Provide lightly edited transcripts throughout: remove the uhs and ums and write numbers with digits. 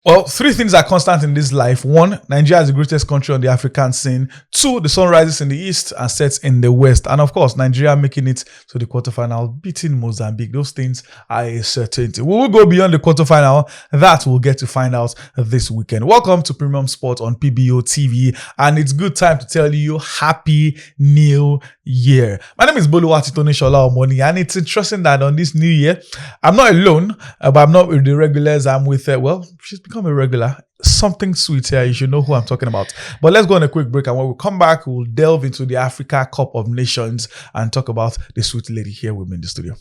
Well, three things are constant in this life. One, Nigeria is the greatest country on the African scene. Two, the sun rises in the east and sets in the west. And of course, Nigeria making it to the quarterfinal, beating Mozambique. Those things are a certainty. We will go beyond the quarterfinal. That we'll get to find out this weekend. Welcome to Premium Sport on PBO TV. And it's good time to tell you Happy New Year. My name is Boluwati Tony Shola Omoni. And it's interesting that on this new year, I'm not alone, but I'm not with the regulars. I'm with, she's become a regular. Something sweet here. You should know who I'm talking about. But let's go on a quick break. And when we come back, we'll delve into the Africa Cup of Nations and talk about the sweet lady here with me in the studio.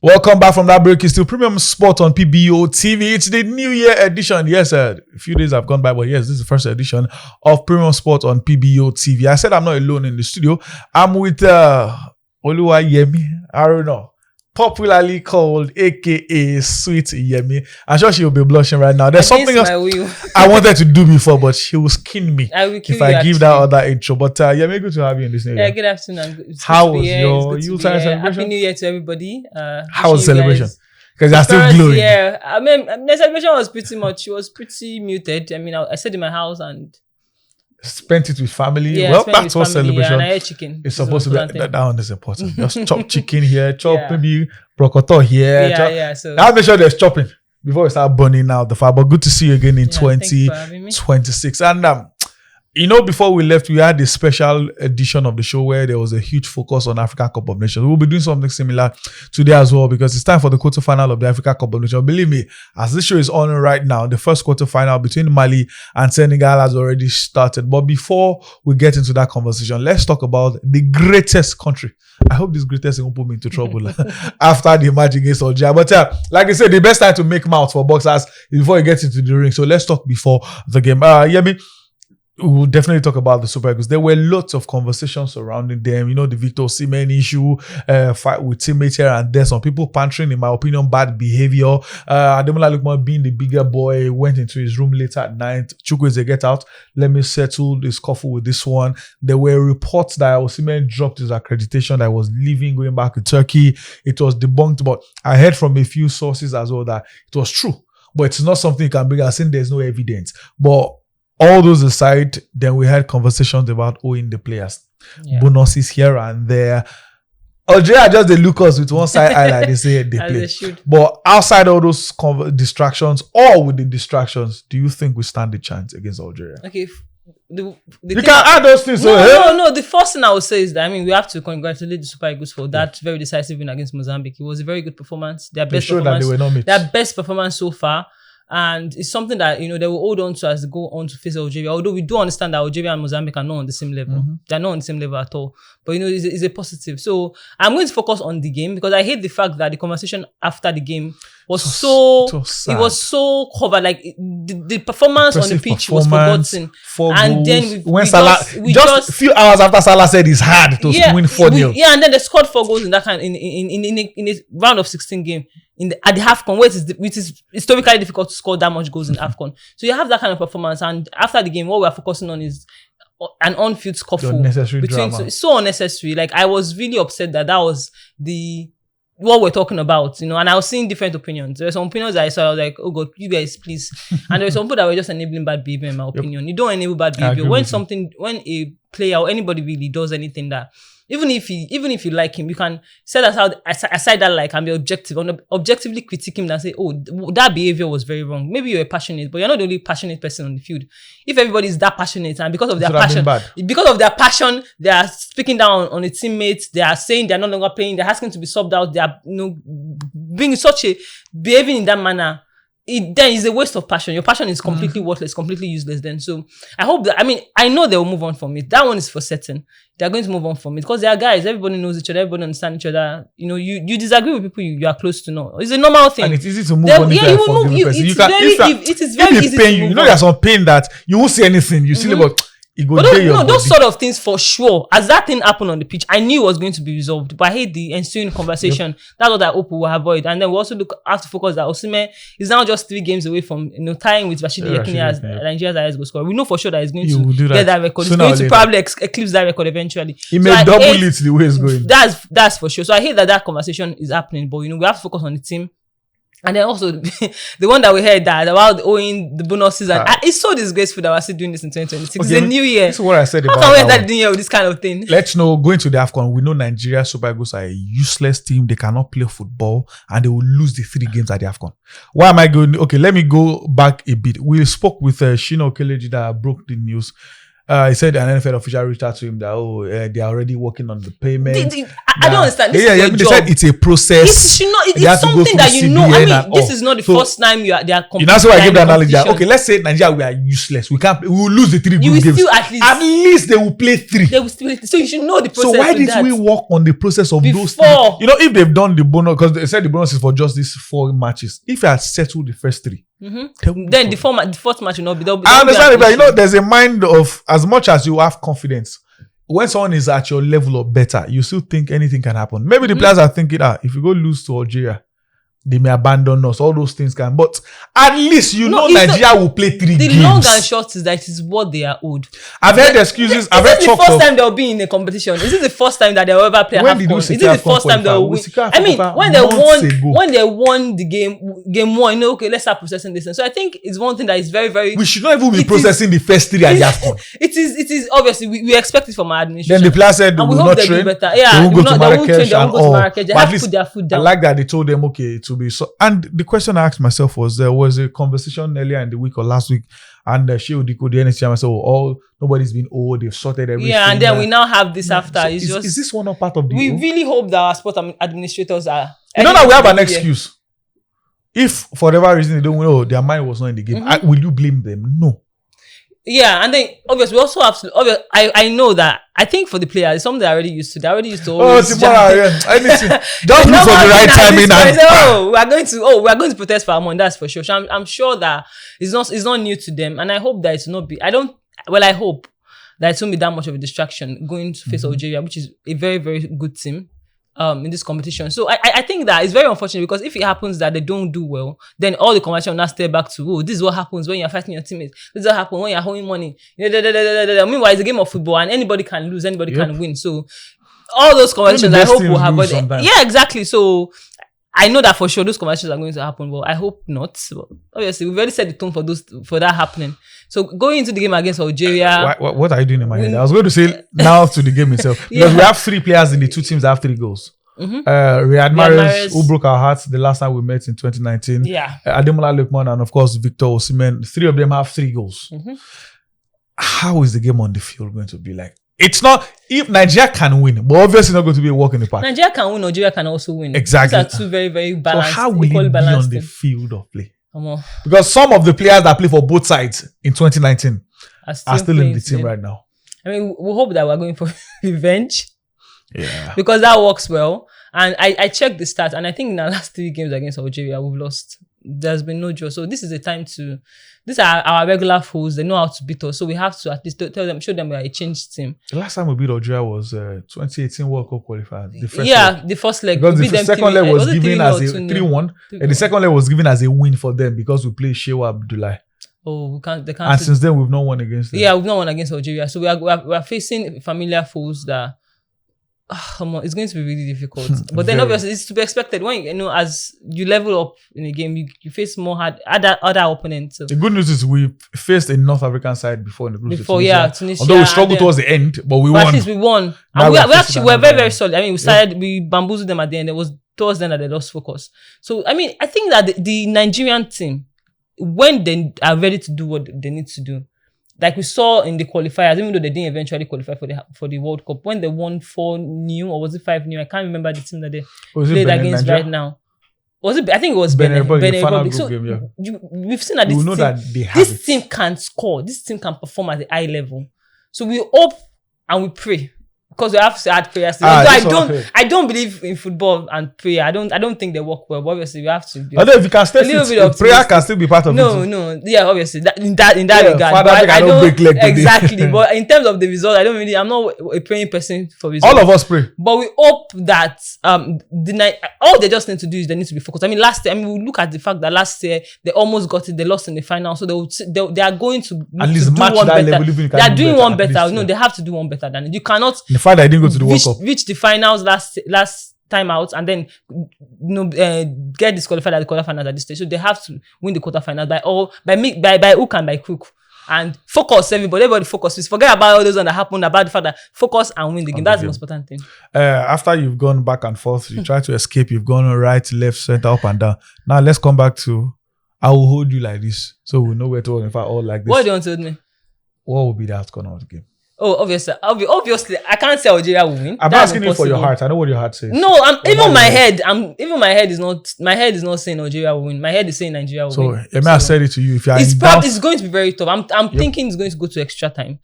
Welcome back from that break. It's still Premium Sport on PBO TV. It's the New Year edition. Yes, a few days have gone by, but yes, this is the first edition of Premium Sport on PBO TV. I said I'm not alone in the studio. I'm with Oluwa Yemi. I don't know. Popularly called aka Sweet Yemi. I'm sure she will be blushing right now. There's something else I wanted to do before, but she will skin me if I give that other intro. But Yemi, good to have you in this new year. Yeah, good afternoon. How was your Yuletide celebration? Happy New Year to everybody. How was the celebration? Because you're still glowing. Yeah, I mean, the celebration was pretty muted. I mean, I stayed in my house and spent it with family. Yeah, well, that's what celebration. And I ate chicken. It's supposed to be that one is important. Just chop chicken here, chop maybe brocoto here. So I'll make sure there's chopping before we start burning out the fire. But good to see you again in 2026. And before we left, we had a special edition of the show where there was a huge focus on African Cup of Nations. We'll be doing something similar today as well because it's time for the quarterfinal of the Africa Cup of Nations. Believe me, as this show is on right now, the first quarterfinal between Mali and Senegal has already started. But before we get into that conversation, let's talk about the greatest country. I hope this greatest won't put me into trouble after the match against Algeria. But like I said, the best time to make mouth for boxers is before you get into the ring. So let's talk before the game. We'll definitely talk about the Super Eagles. There were lots of conversations surrounding them. The Victor Osimhen issue, fight with teammates here and there. Some people pantering, in my opinion, bad behavior. Ademola Lookman being the bigger boy, went into his room later at night. Chukwueze, get out. Let me settle this scuffle with this one. There were reports that Osimhen dropped his accreditation, that was leaving, going back to Turkey. It was debunked, but I heard from a few sources as well that it was true. But it's not something you can bring as in there's no evidence. But all those aside, then we had conversations about owing the players. Yeah. Bonuses here and there. Algeria just they look us with one side eye like they say they play. But outside all those distractions, or with the distractions, do you think we stand a chance against Algeria? Okay. You can add those things. No. The first thing I would say is that we have to congratulate the Super Eagles for that very decisive win against Mozambique. It was a very good performance. Their best performance so far. And it's something that, they will hold on to as they go on to face Algeria. Although we do understand that Algeria and Mozambique are not on the same level. Mm-hmm. They're not on the same level at all. But, it's a positive. So I'm going to focus on the game because I hate the fact that the conversation after the game was so covered. Like the performance on the pitch was forgotten. And then a few hours after Salah said it's hard to win 4-0. Yeah, and then they scored 4 goals in that kind in a round of 16 game. At the AFCON, which is historically difficult to score that much goals in AFCON. So you have that kind of performance, and after the game, what we're focusing on is an on-field scuffle between. So it's so unnecessary. Like I was really upset that was what we're talking about, and I was seeing different opinions. There were some opinions that I saw, I was like, oh God, you guys, please. And there were some people that were just enabling bad behavior, in my opinion. You don't enable bad behavior when a player or anybody really does anything that. Even if you like him, you can set aside that like and be objective. Objectively critique him and say, oh, that behavior was very wrong. Maybe you're passionate, but you're not the only passionate person on the field. If everybody is that passionate and because of their passion, they are speaking down on the teammates, they are saying they're no longer playing, they're asking to be subbed out, they are behaving in that manner. Then is a waste of passion. Your passion is completely worthless, completely useless then. So I hope that, I know they will move on from it. That one is for certain. They're going to move on from it because they are guys. Everybody knows each other. Everybody understands each other. You disagree with people you are close to know. It's a normal thing. And it's easy to move on. Yeah, you will move. It is very easy to move on. there's some pain that you won't see anything. You see about But those sort of things for sure. As that thing happened on the pitch, I knew it was going to be resolved. But I hate the ensuing conversation. Yep. That's what I hope we will avoid. And then we also have to focus that Osimhen is now just 3 games away from tying with Rashidi Yekini as Nigeria's highest goal scorer. We know for sure that he's going to get that record. He's going to probably eclipse that record eventually. He may double it the way it's going. That's for sure. So I hate that conversation is happening. But we have to focus on the team. And then also the one that we heard that about owing the bonuses, and it's so disgraceful that we're still doing this in 2026. Okay, it's a new year. This is what I said about. How can we enter the new year with this kind of thing? Let's know, going to the AFCON, we know Nigeria Super Eagles are a useless team. They cannot play football and they will lose the 3 games at the AFCON. Why am I going? Okay, let me go back a bit. We spoke with Shino Okeleji that broke the news. He said an NFL official reached out to him that they are already working on the payment. I don't understand. This is your they job. said it's a process. It's something that you know. I mean, this is not the first time they are competing. You know, that's why I gave the analogy. Okay, let's say Nigeria, we are useless. We will lose the 3 good games. Still at least they will play 3. They will still play 3. So you should know the process. So why did we work on the process of those 3? You know, if they've done the bonus, because they said the bonus is for just these 4 matches. If you had settled the first 3. Mm-hmm. Then the fourth match will not be. I understand it, but you know, there's a mind of, as much as you have confidence, when someone is at your level or better, you still think anything can happen. Maybe the players are thinking, if you go lose to Algeria, they may abandon us. All those things can. But at least Nigeria will play 3 games. The long and short is that it is what they are owed. I've heard excuses. I've heard talks. Is this the first time they'll be in a competition? Is it the first time that they'll ever play AFCON? Is it the first time they'll win? I mean, when they won the game 1, okay, let's start processing this. And so I think it's one thing that is very, very. We should not even be processing the first 3 at the AFCON. It is obviously we expect it from our administration. Then the player said they will not train. Yeah, they won't go to Marrakesh and all. They have to put their foot down. I like that they told them, okay, to be so. And the question I asked myself was, there was a conversation earlier in the week or last week, and Shehu Diko, the NS chairman, said, nobody's been owed, they've sorted everything. Yeah, and then we now have this after. So is this one not part of the We really hope that our sport administrators are. You know that we have an excuse. If for whatever reason they don't know, their mind was not in the game, will you blame them? No. Yeah, and then obviously we also have to. I know that. I think for the players, it's something they're already used to. They're already used to. Tomorrow, anything. Just look for the right timing. We are going to protest for our money. That's for sure. So I'm sure that it's not new to them, and I hope that it will not be. I hope that it won't be that much of a distraction going to face Algeria, which is a very, very good team. In this competition. So I think that it's very unfortunate, because if it happens that they don't do well, then all the conversation will now stay back to, this is what happens when you're fighting your teammates. This is what happens when you're holding money. Meanwhile, it's a game of football and anybody can lose, anybody can win. So all those conversations, I hope will happen. Yeah, exactly. So I know that for sure those conversations are going to happen, but I hope not. But obviously, we've already set the tone for that happening. So going into the game against Algeria. What are you doing in my head? I was going to say now to the game itself. Because we have 3 players in the 2 teams that have 3 goals. Riyad Mahrez, who broke our hearts the last time we met in 2019. Yeah. Ademola Lookman and of course Victor Osimhen. 3 of them have 3 goals. How is the game on the field going to be like? It's not, if Nigeria can win, but obviously not going to be a walk in the park. Nigeria can win, Algeria can also win. Exactly. These are 2 very, very balanced. So how will it be on the field of play? Because some of the players that play for both sides in 2019 are still in the team right now. I mean, we hope that we're going for revenge. Yeah. Because that works well. And I checked the stats, and I think in our last 3 games against Algeria, we've lost. There's been no draw. So this is a time to. These are our regular foes. They know how to beat us. So we have to at least show them we are a changed team. The last time we beat Algeria was 2018 World Cup qualifiers. The first leg. Because the second leg was given as a 3-1. And the second leg was given as a win for them because we played Shewa Abdullahi. Oh, they can't. And since then, we've not won against them. Yeah, we've not won against Algeria. So we are facing familiar foes that. It's going to be really difficult. But then obviously it's to be expected when as you level up in a game, you face more other opponents. So. The good news is we faced a North African side before in the group. Tunisia. Although we struggled towards the end, but we won. At least we won. And we're very, very solid. I mean, we bamboozled them at the end. It was towards then that they lost focus. So I mean, I think that the Nigerian team, when they are ready to do what they need to do, like we saw in the qualifiers, even though they didn't eventually qualify for the World Cup, when they won 4-0 or was it 5-0? I can't remember the team that they played against right now. Was it? I think it was Benin Republic. So we've seen that this team can score. This team can perform at the high level. So we hope and we pray because we have sad prayers. I don't believe in football and prayer. I don't think they work well. But obviously, we have to. Although if you can still prayer can still be part of it. No, yeah, obviously in that regard. Father, but I don't break leg exactly. But in terms of the result, I'm not a praying person for results. All of us pray. But we hope that all they just need to do is they need to be focused. I mean, last year, we look at the fact that last year they almost got it. They lost in the final, so they are going to at least match one that better. level. They are doing one better. No, they have to do one better than it. You cannot. The fact that I didn't go to the World Cup, reach the finals last time out, and then get disqualified at the quarterfinals at this stage. So they have to win the quarterfinals by hook and by crook. And focus, everybody focus. Forget about all those that happened, about the fact that focus and win the game. That's the most important thing. After you've gone back and forth, you try to escape, you've gone right, left, center, up and down. Now let's come back to, I will hold you like this. So we'll know where to hold. In fact, all like this. What do you want to hold me? What will be the outcome of the game? Oh, obviously, I can't say Algeria will win. I'm asking you for your heart. I know what your heart says. No, my head is not saying Algeria will win. My head is saying Nigeria will win. So, I said it to you. If you are it's going to be very tough. I'm thinking it's going to go to extra time.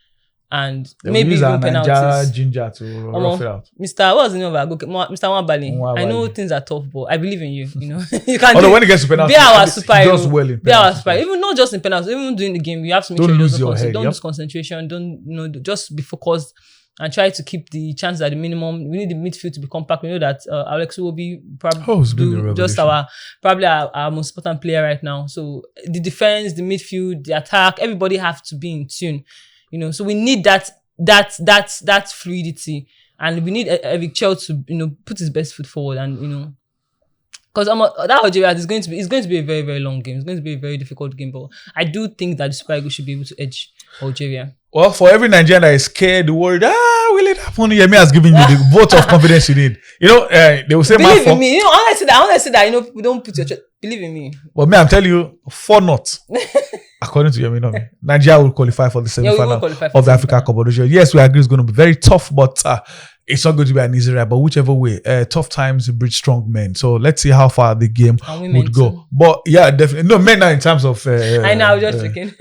And maybe even penalties. Ginger to rough it out. What's the name of our goalkeeper? Mr. Nwabali. I know things are tough, but I believe in you. You know, you can. Although when it gets to penalties, be our superhero. Well in be our superhero. Even not just in penalties, even during the game, you have to make don't sure lose your head. Don't lose concentration. Don't just be focused and try to keep the chances at the minimum. We need the midfield to be compact. We know that Alex will be probably just our most important player right now. So the defense, the midfield, the attack, everybody have to be in tune. You know, so we need that fluidity, and we need Eric Chell to put his best foot forward, and because that Algeria is going to be a very, very long game. It's going to be a very difficult game, but I do think that the Super Eagles should be able to edge Algeria. Well, for every Nigerian that is scared, worried, will it happen? Yemi has given you the vote of confidence you need. They will say, believe in me. Honestly, that people don't put your believe in me. Well, me, I'm telling you, 4-0. According to Yemi, Nigeria will qualify for the semi-final of the Africa Cup of Nations. Yes, we agree it's going to be very tough, but it's not going to be an easy ride. But whichever way, tough times breed strong men. So let's see how far the game would go. Too. But yeah, definitely. No, men are in terms of. I know, I was just checking.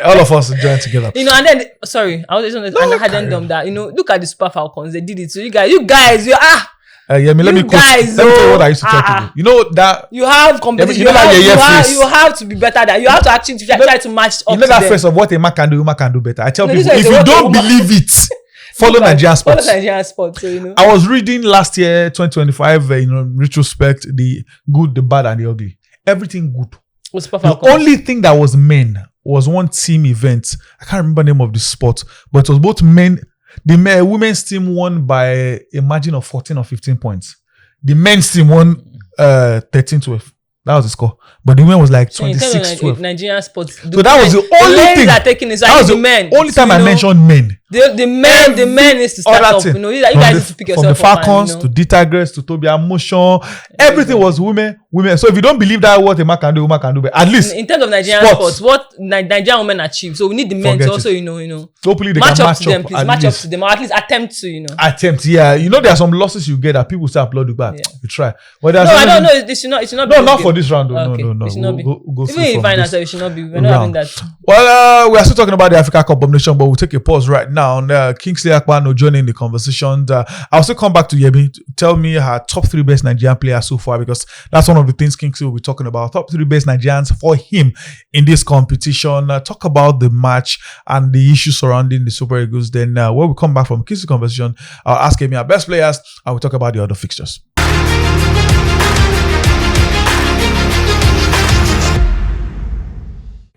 All of us join together. And then, sorry, I was just on that. Look at the Super Falcons. They did it. So you guys, let me tell you what I used to tell people. You know that you have competition. You have to be better than you have to actually try to match up. You know that phrase of what a man can do, woman can do better. I tell people, if you don't believe it, follow Nigerian sports. So, I was reading last year, 2025, retrospect, the good, the bad, and the ugly. Everything good. The only thing that was men was one team event. I can't remember the name of the sport, but it was both men. The women's team won by a margin of 14 or 15 points. The men's team won 13-12. That was the score. But the women was like 26-12. Nigerian sports. So that was the only thing. That was the only time I mentioned men. The men needs to start up. You guys need to pick yourself up. From the Falcons to the Tigers to Toby Motion, everything was women. So if you don't believe that what a man can do, woman can do, but at least in terms of Nigerian sports, what Nigerian women achieve. So we need the men to also, hopefully they match can up to them, please. Match up to them, or at least attempt to, Attempt, yeah. There are some losses you get that people say applaud you back. You try. But I don't know. It should not be. No, not for this round. No. It should not be. Go even in finals, it should not be. We're not having that. Well, we are still talking about the Africa Cup of Nations, but we'll take a pause right now. Kingsley Akpano joining the conversation. I'll still come back to Yemi to tell me her top 3 best Nigerian players so far, because that's one of the things Kingsley will be talking about. Top 3 best Nigerians for him in this competition. Talk about the match and the issues surrounding the Super Eagles. Then when we come back from Kingsley's conversation, I'll ask Yemi our best players and we'll talk about the other fixtures.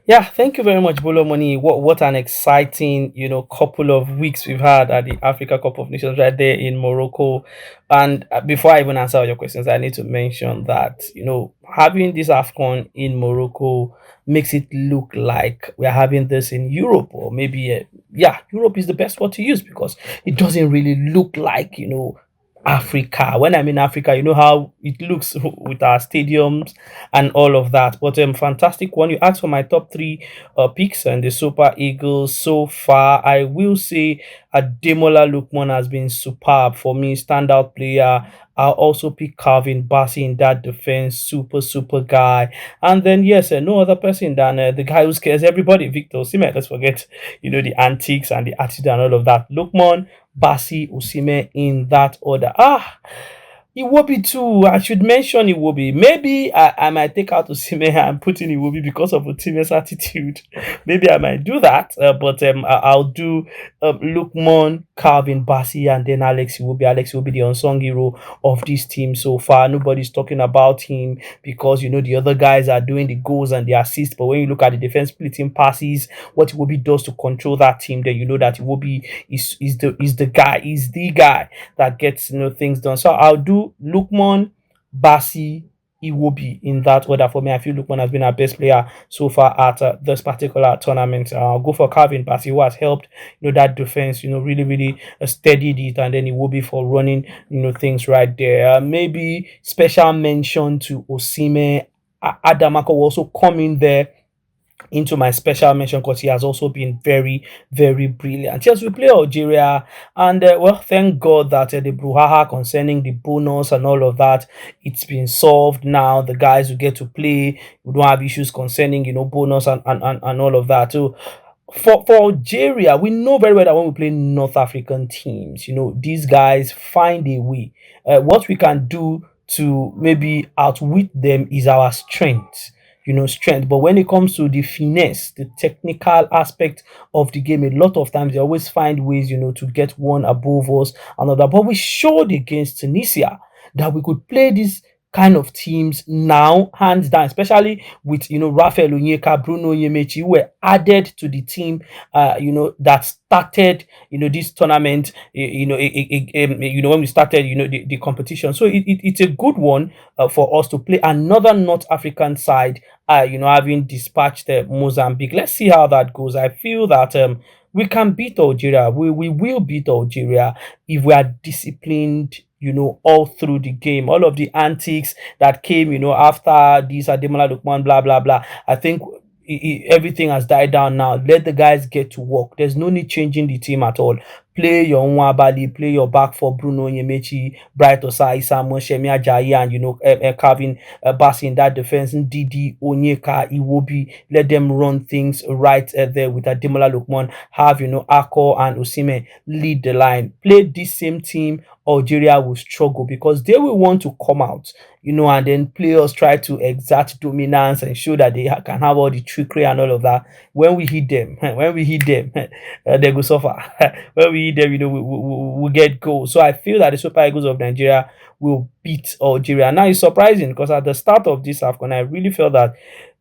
Yeah, thank you very much, Bolo Money. What an exciting, couple of weeks we've had at the Africa Cup of Nations right there in Morocco. And before I even answer all your questions, I need to mention that, having this AFCON in Morocco makes it look like we're having this in Europe, or maybe, Europe is the best word to use, because it doesn't really look like, Africa. When I mean Africa, you know how it looks with our stadiums and all of that. But fantastic one. You asked for my top 3 picks and the Super Eagles so far. I will say Ademola Lookman has been superb for me, standout player. I'll also pick Calvin Bassey in that defense. Super guy. And then, yes, no other person than the guy who scares everybody, Victor Osimhen. Let's forget, the antics and the attitude and all of that. Lukman, Bassey, Osimhen in that order. Iwobi too. I should mention Iwobi. Maybe I might take out Osimhen and put in Iwobi because of Osimhen's attitude. Maybe I might do that. But I'll do Lukman, Calvin Bassey, and then Alex Iwobi. Alex Iwobi, the unsung hero of this team so far. Nobody's talking about him because the other guys are doing the goals and the assists. But when you look at the defense splitting passes, what Iwobi does to control that team, then you know that Iwobi is the guy that gets things done. So I'll do Lukman, Bassey, Iwobi in that order for me. I feel Lukman has been our best player so far at this particular tournament. I'll go for Calvin Bassey, who has helped that defense really steadied it, and then Iwobi for running things right there. Maybe special mention to Osimhen. Adamako will also come in there into my special mention because he has also been very brilliant. Yes, we play Algeria, and well, thank God that the brouhaha concerning the bonus and all of that, it's been solved now. The guys who get to play, we don't have issues concerning bonus and all of that. So for Algeria, we know very well that when we play North African teams, these guys find a way. What we can do to maybe outwit them is our strength. But when it comes to the finesse, the technical aspect of the game, a lot of times they always find ways, to get one above us, another. But we showed against Tunisia that we could play this kind of teams now, hands down, especially with Rafael Onyeka, Bruno Yemechi, who were added to the team that started this tournament when we started the competition. So it's a good one for us to play another North African side, having dispatched Mozambique. Let's see how that goes. I feel that we can beat Algeria. We will beat Algeria if we are disciplined, all through the game. All of the antics that came, after this Ademola Lookman, blah, blah, blah. I think everything has died down now. Let the guys get to work. There's no need changing the team at all. Play your Nwabali, play your back for Bruno Yemechi, Bright Osai, Samuel Shemi Ajayi, and Calvin Bassey in that defense, Ndidi, Onyeka, Iwobi. Let them run things right there with Ademola Lookman. Have Akko and Osimhen lead the line. Play this same team. Algeria will struggle because they will want to come out, and then players try to exert dominance and show that they can have all the trickery and all of that. When we hit them, they go suffer. When we hit them, we get goals. So I feel that the Super Eagles of Nigeria will beat Algeria. Now it's surprising because at the start of this AFCON, I really felt that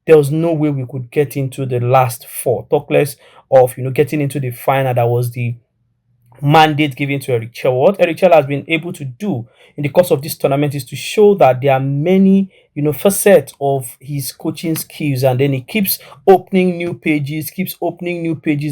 there was no way we could get into the last four. Talk less of getting into the final. That was the mandate given to Eric Chell. What Eric Chell has been able to do in the course of this tournament is to show that there are many facets of his coaching skills, and then he keeps opening new pages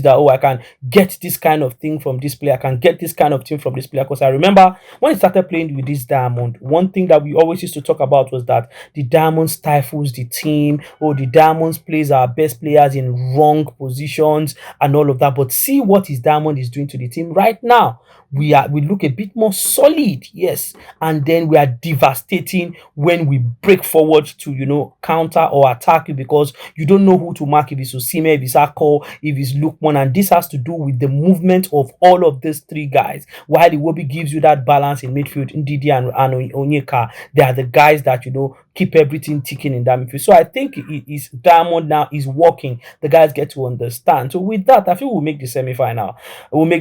that I can get this kind of thing from this player, I can get this kind of thing from this player. Because I remember when he started playing with this Diamond, one thing that we always used to talk about was that the Diamond stifles the team, or the Diamonds plays our best players in wrong positions and all of that. But see what his Diamond is doing to the team right now. We look a bit more solid, yes, and then we are devastating when we break forward to counter or attack you, because you don't know who to mark, if it's Osimhen, if it's Akko, if it's Lookman, and this has to do with the movement of all of these three guys. While Iwobi gives you that balance in midfield, Ndidi and Onyeka, they are the guys that keep everything ticking in that midfield. So I think his Diamond now is working. The guys get to understand. So with that, I feel we'll make the semi-final. And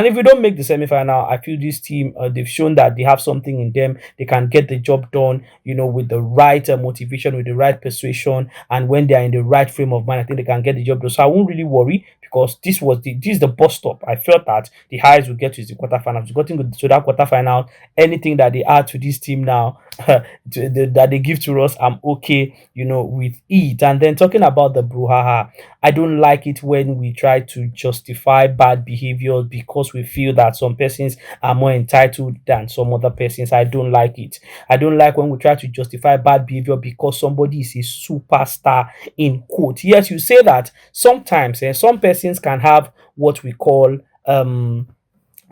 if we don't make the semi-final, I feel this team, they've shown that they have something in them. They can get the job done, with the right motivation, with the right persuasion, and when they are in the right frame of mind, I think they can get the job done. So I won't really worry, because this is the bus stop. I felt that the highest we get to is the quarterfinals. Getting to that quarterfinal, anything that they add to this team now, that they give to us, I'm okay, with it. And then talking about the brouhaha, I don't like it when we try to justify bad behaviors because we feel that some persons are more entitled than some other persons. I don't like it. I don't like when we try to justify bad behavior because somebody is a superstar, in quote. Yes, you say that sometimes some persons can have what we call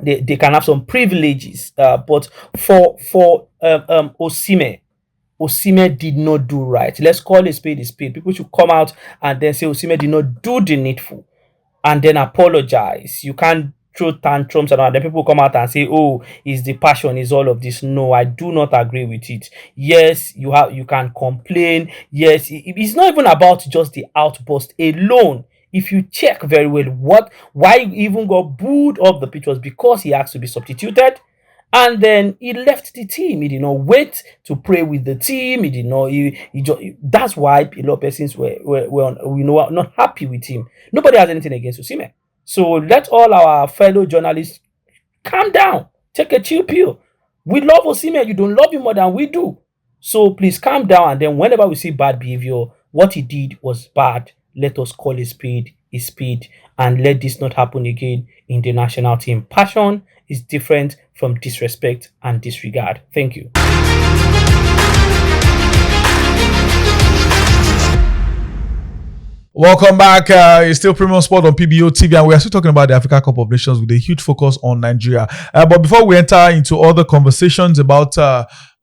they can have some privileges. But for Osimhen did not do right. Let's call a spade a spade. People should come out and then say Osimhen did not do the needful, and then apologize. You can't throw tantrums and then people come out and say, "Oh, it's the passion, is all of this." No, I do not agree with it. Yes, you can complain. Yes, it's not even about just the outburst alone. If you check very well, why he even got booed off the pitch was because he asked to be substituted. And then he left the team. He did not wait to pray with the team. He did not. He just, that's why a lot of persons were not happy with him. Nobody has anything against Osimhen. So let all our fellow journalists calm down. Take a chill pill. We love Osimhen. You don't love him more than we do. So please calm down. And then whenever we see bad behavior, what he did was bad. Let us call a spade, and let this not happen again in the national team. Passion is different from disrespect and disregard. Thank you. Welcome back. It's still Premium Sport on PBO TV, and we are still talking about the Africa Cup of Nations with a huge focus on Nigeria. But before we enter into other conversations about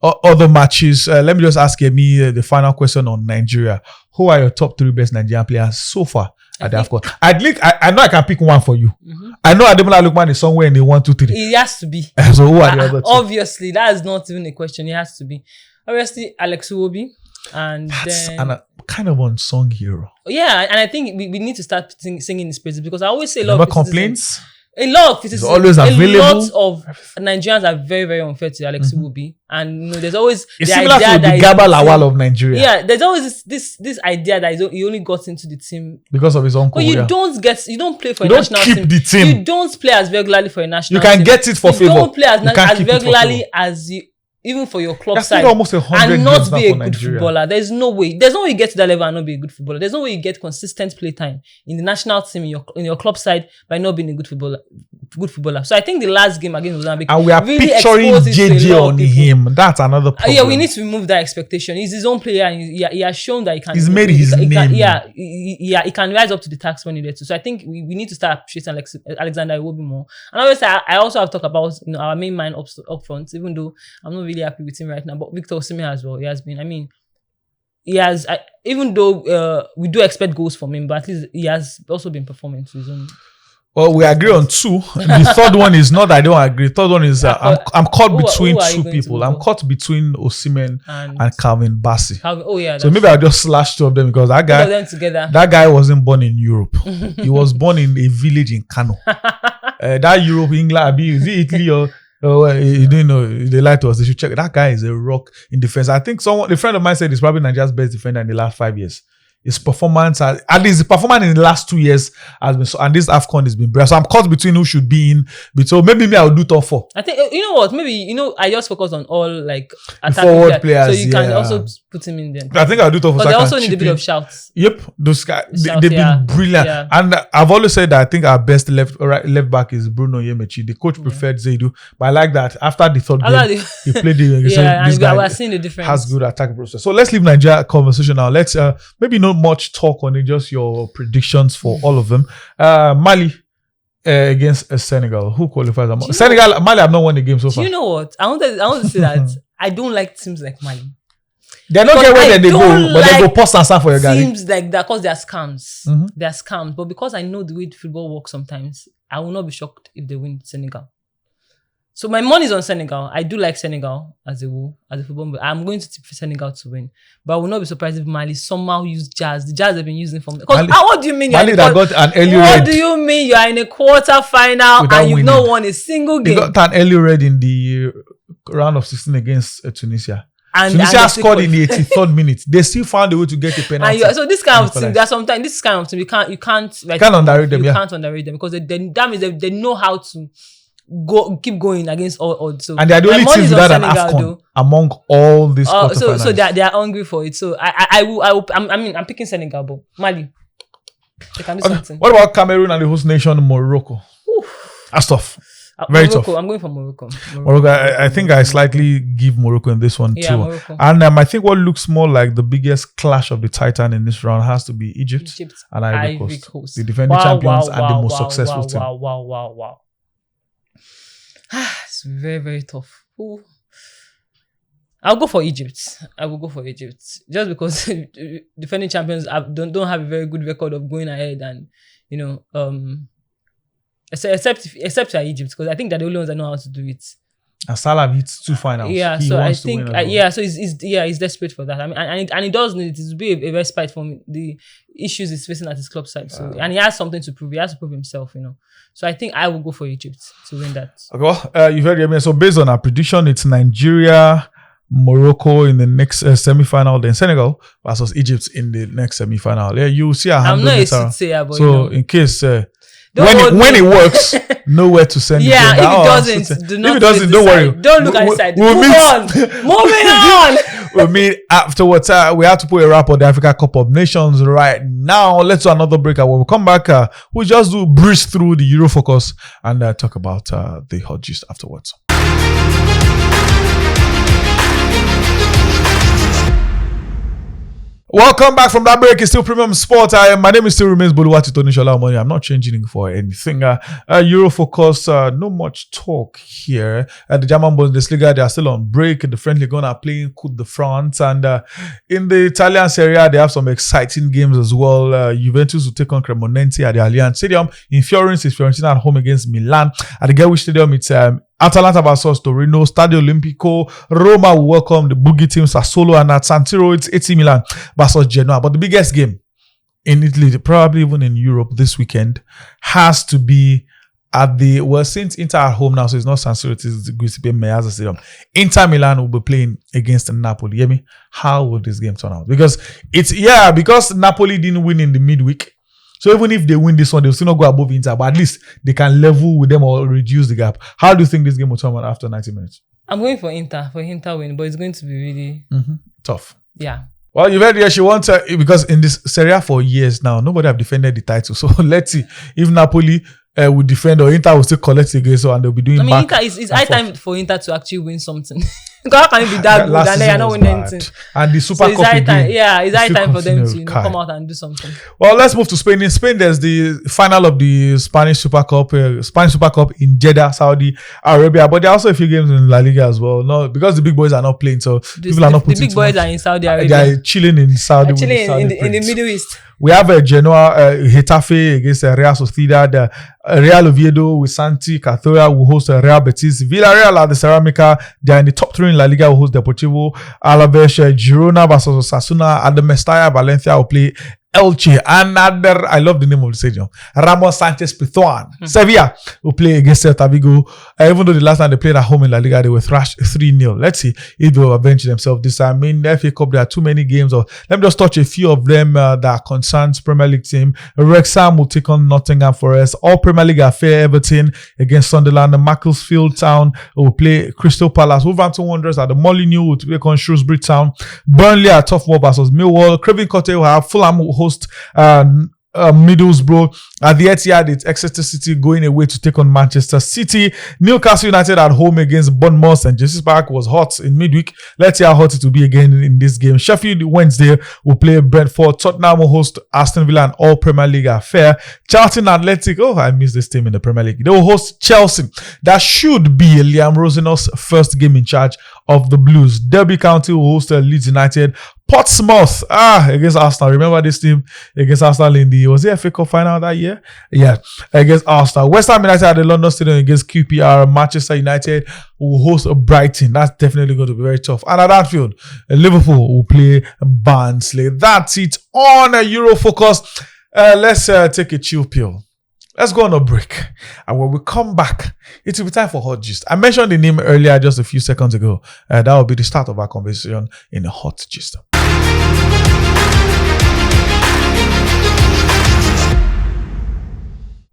other matches, let me just ask Yemi the final question on Nigeria. Who are your top 3 best Nigerian players so far at the AFCON? I know I can pick one for you. Mm-hmm. I know Ademola Lookman is somewhere in the 1, 2, 3. It has to be. So who are the other 2? Obviously, that is not even a question. It has to be. Obviously, Alex Iwobi. And that's then kind of unsung hero. Yeah, and I think we need to start singing his praises, because I always say a lot Never of complaints. A lot of criticism. Always available. A lot of Nigerians are very, very unfair to Alex Iwobi, and there's always it's similar to the Gaba Lawal of Nigeria. Yeah, there's always this idea that he only got into the team because of his uncle. But you don't play for a national team. The team. You don't play as regularly for a national team. You can team. Get it for favor. You don't play as regularly as you. Even for your club side, almost 100 and not be a good Nigeria. Footballer. There's no way you get to that level and not be a good footballer. There's no way you get consistent play time in the national team in your club side by not being a good footballer. So I think the last game against Mozambique, and we are really picturing JJ on him. That's another problem. Yeah, we need to remove that expectation. He's his own player, and he has shown that he can. He's made his name. He can rise up to the task when needed to. So I think we need to start appreciating Alexander Iwobi more. And obviously, I also have talked about our main man up front, even though I'm not really happy with him right now. But Victor Osimhen as well, he has been. I mean, he has. Even though we do expect goals from him, but at least he has also been performing to his own. Well, we agree on 2. The third one is not. I don't agree. The third one is I'm caught between 2 people. I'm caught between Osimhen and Calvin Bassey. So maybe I'll just slash 2 of them, because that guy. Them together. That guy wasn't born in Europe. He was born in a village in Kano. That Europe, England, is it Italy or? You don't know. They lied to us. They should check. That guy is a rock in defense. I think a friend of mine said he's probably Nigeria's best defender in the last 5 years. His performance, at least his performance in the last 2 years has been so, and this AFCON has been brilliant. So I'm caught between who should be in. So maybe I'll do top 4. I think you know what? Maybe I just focus on all like forward players, so you can also put him in there. I think I'll do top 4. But they also need a bit of shouts. Yep, those guys they've been brilliant. Yeah. And I've always said that I think our best left back is Bruno Yemechi. The coach preferred Zaidu, but I like that after the third game he played the and we're seeing the difference. Has good attack process. So let's leave Nigeria conversation now. Let's maybe not much talk on it, just your predictions for all of them. Mali against Senegal. Who qualifies? Senegal, Mali have not won the game so far. Do you know what? I want to say that I don't like teams like Mali. They don't get where they go, but they go post and stand for your guy. Teams like that, because they are scams. Mm-hmm. They are scams. But because I know the way football works sometimes, I will not be shocked if they win Senegal. So my money is on Senegal. I do like Senegal as a football. I'm going to tip for Senegal to win. But I will not be surprised if Mali somehow use Jazz. The Jazz have been using from... What do you mean? Mali that got an early red. What do you mean you are in a quarter final and you've not won a single game? They got an early red in the round of 16 against Tunisia. Tunisia scored in the 83rd minute. They still found a way to get a penalty. So this kind of team, sometimes this kind of team, you can't underrate them. You can't underrate them, because they know how to keep going against all odds. So and they are the only teams without an AFCON among all these quarterfinals. So they are hungry for it. So I'm picking Senegal, but Mali, they can do something. What about Cameroon and the host nation Morocco? That's tough. Very Morocco, tough. I'm going for Morocco. I think I slightly give Morocco in this one too. Morocco. And I think what looks more like the biggest clash of the Titan in this round has to be Egypt and Ivory Coast. The defending champions and the most successful team. Wow. It's very, very tough. Ooh. I'll go for Egypt. I will go for Egypt. Just because defending champions don't have a very good record of going ahead and, except Egypt, because I think they're the only ones that know how to do it. And Salah hits 2 finals. Yeah, he so I wants think, to win as well. so he's desperate for that. I mean, and he does need it to be a respite from the issues he's facing at his club side. So, and he has something to prove. He has to prove himself, So I think I will go for Egypt to win that. Okay, well, you've heard me. So based on our prediction, it's Nigeria, Morocco in the next semi-final, then Senegal versus Egypt in the next semi-final. Yeah, you see our I'm not a later. soothsayer, but So in case Don't when it works, nowhere to send it. yeah, then, if it doesn't, do not if it doesn't, don't side. worry. Don't look at the side. we'll Move meet- on. Moving on. We'll meet afterwards. We have to put a wrap on the Africa Cup of Nations right now. Let's do another break. And when we come back, we'll just breeze through the Euro focus and talk about the hot gist afterwards. Welcome back from that break. It's still Premium Sport. My name is still remains Boluwati Tony Shola Omoni. I'm not changing it for anything. Euro focus, no much talk here. The German Bundesliga, they are still on break. The French Ligue 1 are playing Coupe de France. And in the Italian Serie A, they have some exciting games as well. Juventus will take on Cremonese at the Allianz Stadium. In Florence, it's Fiorentina at home against Milan. At the Gateway Stadium, it's Atalanta versus Torino. Stadio Olimpico. Roma will welcome the boogie team Sassuolo, and at San Siro it's AC Milan versus Genoa. But the biggest game in Italy, probably even in Europe this weekend, has to be at since Inter are home now, so it's not San Siro, it's the Giuseppe Meazza Stadium. Inter Milan will be playing against Napoli. You hear me? How will this game turn out? Because because Napoli didn't win in the midweek. So even if they win this one, they'll still not go above Inter, but at least they can level with them or reduce the gap. How do you think this game will turn out after 90 minutes? I'm going for Inter win, but it's going to be really Tough. Yeah. Well, you've heard she wants because in this Serie A for years now, nobody have defended the title. So let's see if Napoli will defend or Inter will still collect again, so and they'll be doing. I mean, Inter it's high time for Inter to actually win something. How can it be that good and they're not winning anything? And the Super Cup it's again. high time for them to come out and do something. Well, let's move to Spain. In Spain, there's the final of the Spanish Super Cup in Jeddah, Saudi Arabia. But there are also a few games in La Liga as well. No, because the big boys are not playing, so people are not putting. The big boys are in Saudi Arabia. They are chilling in Saudi. In the Middle East. We have Genoa, Getafe against Real Sociedad. Real Oviedo with Santi Cazorla will host Real Betis. Villarreal at the Ceramica. They are in the top 3 in La Liga. Will host Deportivo Alaves. Girona versus Osasuna. At the Mestalla, Valencia will play Elche. And I love the name of the stadium, Ramos Sanchez Pizjuan. Sevilla will play against Celta Vigo. Even though the last time they played at home in La Liga, they were thrashed 3-0. Let's see if they will avenge themselves this time. In the FA Cup, there are too many games. Let me just touch a few of them that concerns Premier League team. Wrexham will take on Nottingham Forest. All Premier League affair, Everton against Sunderland. Macclesfield Town will play Crystal Palace. Wolverhampton Wanderers at the Molineux will take on Shrewsbury Town. Burnley at Toughmore versus Millwall. Craven Cottage will have Fulham host Middlesbrough. At the Etihad, it's Exeter City going away to take on Manchester City. Newcastle United at home against Bournemouth, and Jesus Park was hot in midweek. Let's see how hot it will be again in this game. Sheffield Wednesday will play Brentford. Tottenham will host Aston Villa, and all Premier League affair. Charlton Athletic, I miss this team in the Premier League. They will host Chelsea. That should be Liam Rosenau's first game in charge of the Blues. Derby County will host Leeds United. Portsmouth against Arsenal. Remember this team against Arsenal in the FA Cup final that year? Yeah, against Arsenal. West Ham United at the London Stadium against QPR. Manchester United will host Brighton. That's definitely going to be very tough. And at Anfield, Liverpool will play Barnsley. That's it on Euro Focus. Let's take a chill pill. Let's go on a break. And when we come back, it will be time for Hot Gist. I mentioned the name earlier just a few seconds ago. That will be the start of our conversation in the Hot Gist.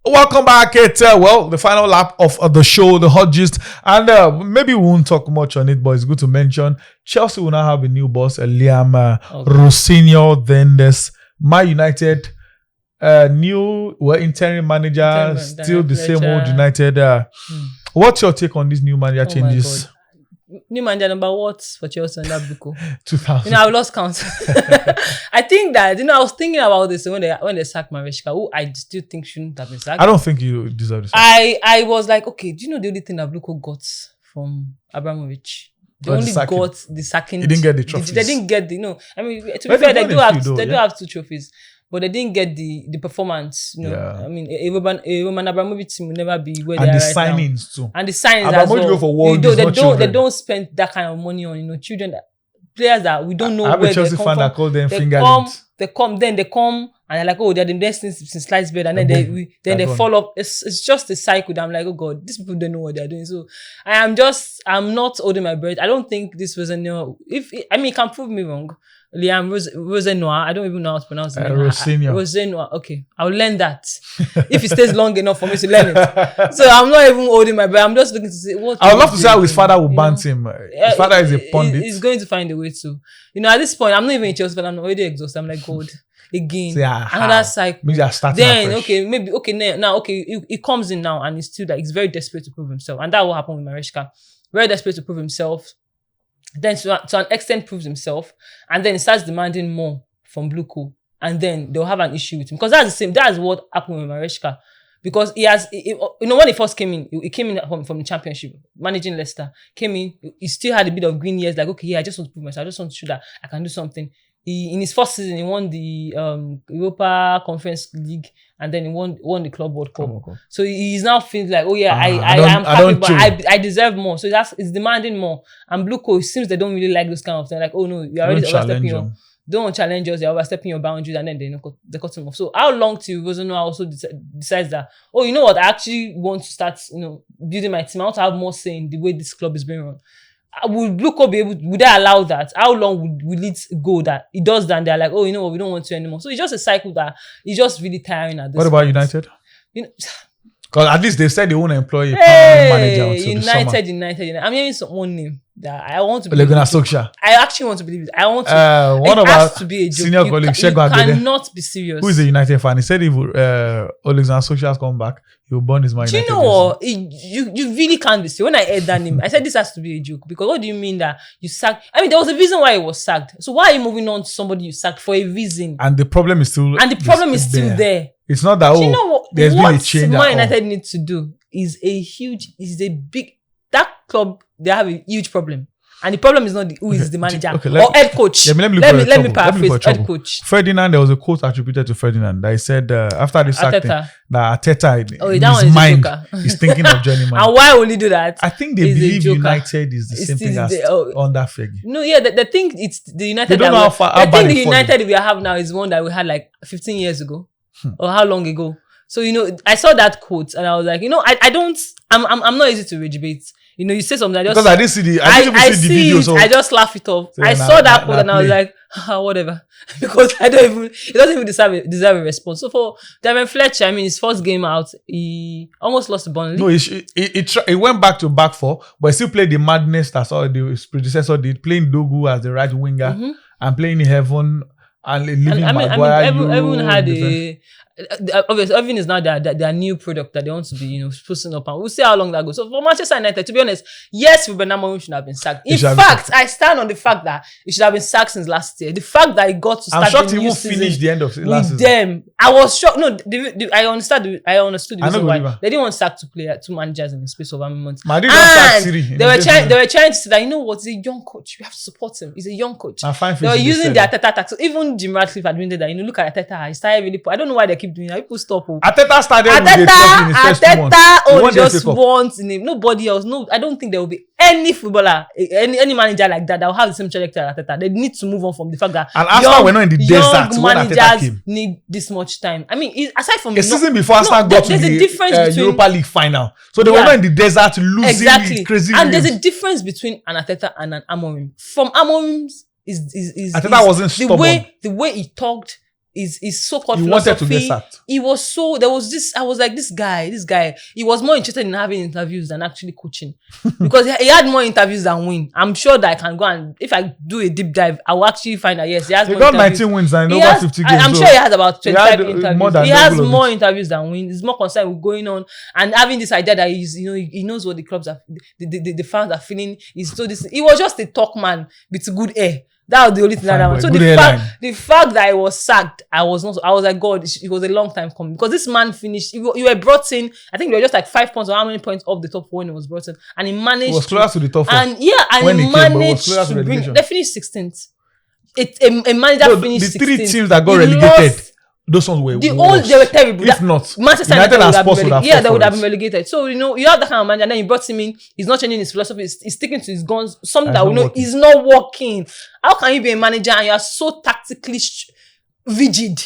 Welcome back. It's the final lap of the show, the Hot Gist, and maybe we won't talk much on it, but it's good to mention Chelsea will now have a new boss, Liam Rossini. Then there's Man United, new interim manager, still the same old United. What's your take on these new manager changes? New manager number what for Chelsea and that Buko? 2000. I've lost count. I think that I was thinking about this when they sacked Maresca, who I still think shouldn't have been sacked. I don't think you deserve this. I was like, okay, do you know the only thing that Buko got from Abramovich? They only got the sacking. He didn't get the trophies. They didn't get the I mean, to be fair, they do have 2 trophies. But they didn't get the performance, I mean, a Roman Abramovich team will never be where they are right now. And the signings too. And the signings as well. Go for world, they don't spend that kind of money on children, players that we don't know where they come from. I have a Chelsea fan that called them fingerlings. They come and they're like, oh, they're the best since sliced bread, and then they fall off. It's just a cycle that I'm like, oh God, these people don't know what they're doing. So I'm not holding my breath. I don't think this was it can prove me wrong. Liam Rosenoir, I don't even know how to pronounce it. Rosenoir. Okay, I'll learn that if it stays long enough for me to learn it. So I'm not even holding my breath. I'm just looking to see what. I would love to see how his father will bant him. His father is a pundit. He's going to find a way to. At this point, I'm not even in Chelsea, but I'm already exhausted. I'm like, God, again, another cycle. Then it comes in now, and he's still he's very desperate to prove himself, and that will happen with Maresca. Very desperate to prove himself. Then to an extent proves himself, and then he starts demanding more from Bluco, and then they'll have an issue with him, because that's the same. That's what happened with Maresca, because he has, when he first came in, he came in from the Championship, managing Leicester. Came in, he still had a bit of green years, like, okay, I just want to prove myself. I just want to show that I can do something. In his first season, he won the Europa Conference League, and then he won the Club World Cup. So he's now feeling like, oh yeah, I am capable, but I deserve more. So it's demanding more. And Bluco, it seems they don't really like those kind of things. Like, oh no, you're already overstepping don't challenge us, you're overstepping your boundaries, and then they cut him off. So how long till Rosenoir also decides that, oh, you know what, I actually want to start, building my team. I want to have more say in the way this club is being run. Would Bluco be able? Would they allow that? How long would it go that he does that? And they're like, oh, you know what, we don't want to anymore. So it's just a cycle that is just really tiring at this point. What about United? Because at least they said they won't employ a permanent manager until United. I'm hearing one name that I want to believe. I actually want to believe it. I want to. One of our to be a joke. Senior colleague, you cannot be serious. Who is a United fan? He said if Alexander Solskjaer come back, he will burn his mind. Do you know what? You really can't be serious. When I heard that name, I said this has to be a joke, because what do you mean that you sacked? I mean, there was a reason why he was sacked. So why are you moving on to somebody you sacked for a reason? And the problem is still. there. It's not that. You know what? There's been a change. What United needs to do is that club. They have a huge problem, and the problem is not who is the manager or head coach. Let me paraphrase. Head coach Ferdinand. There was a quote attributed to Ferdinand that he said after this acting that Arteta in his mind is thinking of joining man. And why will he do that? I think they believe United is the same thing as under Fergie. No, yeah, the thing it's the United. They don't know how far. I think the United we have now is one that we had like 15 years ago, or how long ago. So I saw that quote and I was like, I'm not easy to rage bait. You say something. I didn't see the video. So I just laugh it off. I saw that quote and I was like, whatever, because it doesn't even deserve a response. So for Darren Fletcher, I mean, his first game out, he almost lost the Burnley. No, he went back to back four, but he still played the madness that his predecessor did, playing Dogu as the right winger and playing in Heaven and leaving Maguire. Everyone had obviously, everything is now their new product that they want to be, posting up, and we'll see how long that goes. So for Manchester United, to be honest, yes, Ruben Amorim should have been sacked. In fact, I stand on the fact that he should have been sacked since last year. The fact that he got to start I'm shocked he won't finish the end of last season. Them, I was shocked. No, I understood the reason why they didn't want to sack two managers in the space of a month. They were trying to say that, he's a young coach. We have to support him. He's a young coach. They were using the Arteta tactics. So even Jim Ratcliffe admitted that. Look at Arteta. He started really. I don't know why they keep doing that. People stop. Arteta started with a trophy in his first 2 months. Arteta just wants in him. Nobody else. No, I don't think there will be any footballer, any manager like that will have the same trajectory as Arteta. They need to move on from the fact that we're not in the desert young managers need this much time. I mean, aside from a season before Arsenal got to the Europa League final, so they were not in the desert losing crazy. And there's a difference between an Arteta and an Amorim. From Amorim's is Arteta wasn't stubborn. The way he talked. his so-called He philosophy. wanted to get sacked. He was so, there was this, I was like, this guy, he was more interested in having interviews than actually coaching. Because he had more interviews than win. I'm sure that I can go and, if I do a deep dive, I will actually find that, yes, he has He more got interviews. 19 wins and He over has, 50 games. I'm so sure he has about 25 had, interviews. more than He has double of more it. interviews than wins. He's more concerned with going on and having this idea that he's, he knows what the clubs are, the fans are feeling. He's so this. He was just a talk man with good air. That was the only thing that happened. So the fact that I was sacked, I was like, God, it was a long time coming because this man finished. You were brought in. I think you were just like 5 points or how many points off the top when he was brought in, and he managed. It was close to the top four. And he managed to bring. They finished 16th. A manager finished 16th. The 3 teams that got relegated. Those ones were they were terrible. If not, Manchester United would have been relegated. So you have that kind of manager, and then you brought him in. He's not changing his philosophy. He's sticking to his guns. Something that we know is not working. How can you be a manager and you are so tactically rigid?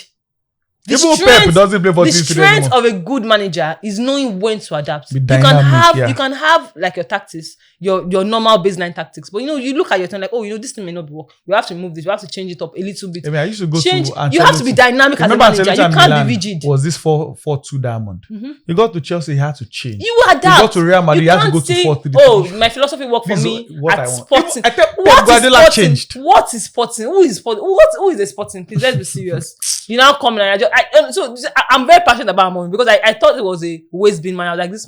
The strength of a good manager is knowing when to adapt. You can have like your tactics, your normal baseline tactics, but you look at your time like, this thing may not be work. We have to move this. We have to change it up a little bit. I used to go change. To you have to be dynamic as a manager. You can't be rigid. Was this 4-4-2 Diamond? You got to Chelsea, he had to change. You adapt. You got to Real Madrid, you had to go to 4-3. Oh, my philosophy worked for me at Sporting. What is Sporting? Who is Sporting? Who is a Sporting? Please, let's be serious. You now come and I'm very passionate about Amorim because I thought it was a waste bin man. I was like, this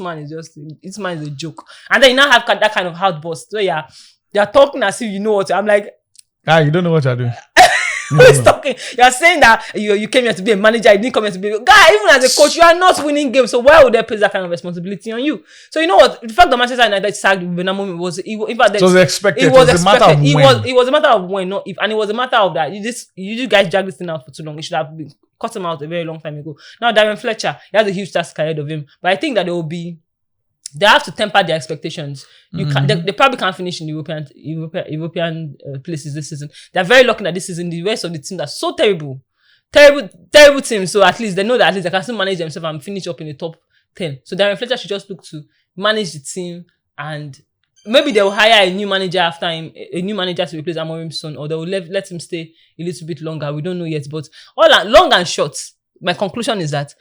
man is a joke. And then you now have that kind of outburst where you're talking as if you know what. I'm like, you don't know what you're doing. Who is talking? You're saying that you came here to be a manager, you didn't come here to be a guy. Even as a coach, you are not winning games. So why would they place that kind of responsibility on you? So you know what? The fact that Manchester United sacked Amorim was expected. It was a matter of when. It was a matter of when, not if, and it was a matter of that. You guys dragged this thing out for too long. It should have been cut him out a very long time ago. Now Darren Fletcher, he has a huge task ahead of him, but I think that they have to temper their expectations. They probably can't finish in European places this season. They're very lucky that this season the rest of the team are so terrible teams. So at least they know that at least they can still manage themselves and finish up in the top 10. So Darren Fletcher should just look to manage the team, and maybe they will hire a new manager after him, a new manager to replace Amorim's son, or they will let him stay a little bit longer. We don't know yet, but long and short, my conclusion is that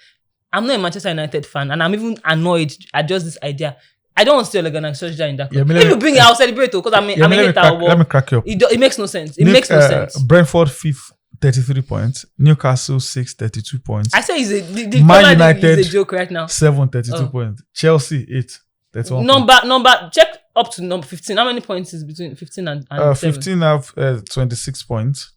I'm not a Manchester United fan, and I'm even annoyed at just this idea. I don't want to see Ole Gunnar Solskjaer in that club. If you bring it, I'll celebrate it because I'm a hater. Let me crack you up. It makes no sense. It makes no sense. Brentford 5th, 33 points. Newcastle 6th, 32 points. I say the Man United is a joke right now. 7th, 32 points. Chelsea 8th, 31 number check up to number 15. How many points is between 15 and 7? 15 have 26 points.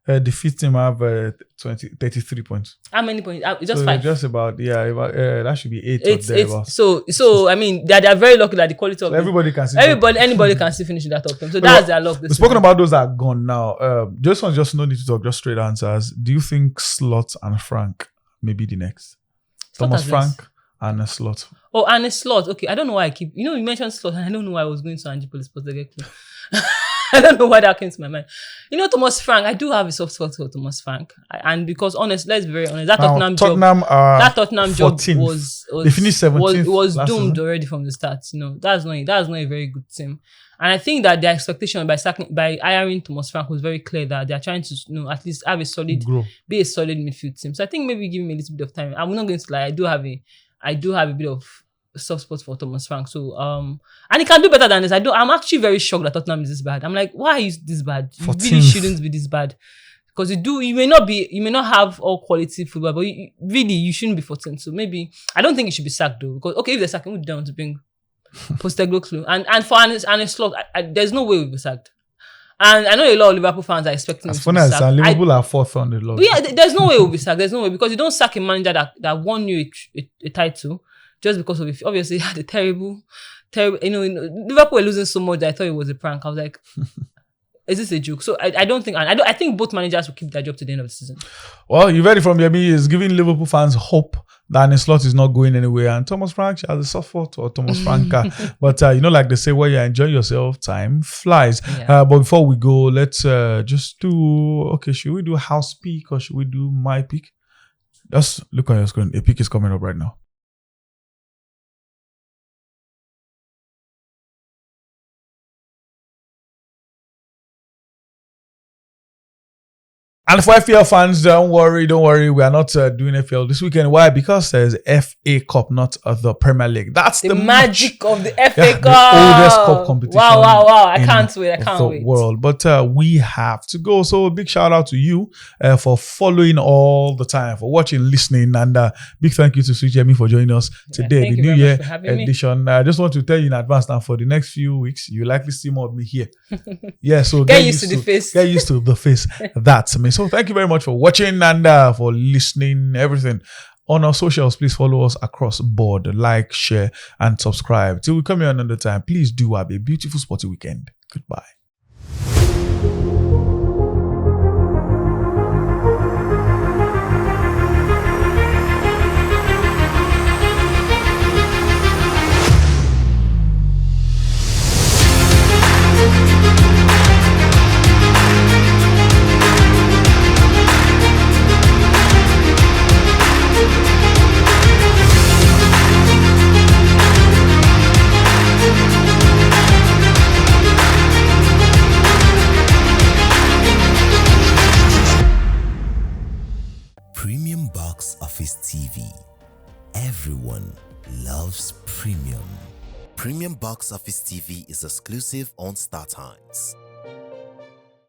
The fifth team have 33 points. How many points? Just 5. Just about that should be 8 or thereabouts. So I mean they are very lucky that the quality of everybody can see. Anybody can still finish in that top 10. So that's their luck. Speaking about those that are gone now, just no need to talk, just straight answers. Do you think Slot and Frank may be the next? Thomas Frank and Slot. Oh, and a Slot. Okay, I don't know why I keep. You mentioned Slot, and I don't know why I was going to Angipolis Postecoglou. I don't know why that came to my mind. Thomas Frank, I do have a soft spot for Thomas Frank. And because let's be very honest, that Tottenham job was they finished 17th was doomed already from the start. That's not a very good team. And I think that their expectation by hiring Thomas Frank was very clear that they are trying to at least have be a solid midfield team. So I think maybe give him a little bit of time. I'm not going to lie, I do have a bit of soft spot for Thomas Frank. So and he can do better than this. I'm actually very shocked that Tottenham is this bad. I'm like, why is this bad? You really shouldn't be this bad. Because you may not have all quality football, but you shouldn't be 14th. So maybe I don't think you should be sacked though. Because if they're sacking, we're down to bring Postecoglou. And for a Slot, there's no way we'll be sacked. And I know a lot of Liverpool fans are expecting him to be sacked. Liverpool are 4th on the log. Yeah, there's no way we'll be sacked. There's no way, because you don't sack a manager that won you a title just because of it. Obviously, he had a terrible. Liverpool were losing so much that I thought it was a prank. I was like, is this a joke? So I don't think. I think both managers will keep their job to the end of the season. Well, you read it from Yemi. Is giving Liverpool fans hope that Arne Slot is not going anywhere, and Thomas Frank has a soft spot or Thomas Franca. But like they say, when you enjoy yourself, time flies. Yeah. But before we go, let's just do. Okay, should we do house pick or should we do my pick? Just look on your screen. A pick is coming up right now. And for FPL fans, don't worry. We are not doing FPL this weekend. Why? Because there's FA Cup, not the Premier League. That's the magic of the FA Cup. The oldest cup competition. Wow. I can't wait. World. But we have to go. So a big shout out to you for following all the time, for watching, listening, and big thank you to Sweet Jemmy for joining us today, the New Year edition. I just want to tell you in advance now, for the next few weeks, you'll likely see more of me here. So get used to the face. Get used to the face. That's me. So thank you very much for watching and for listening, everything. On our socials, please follow us across board. Like, share, and subscribe. Till we come here another time, please do have a beautiful sporty weekend. Goodbye. Premium Box Office TV. Everyone loves premium. Premium Box Office TV is exclusive on StarTimes.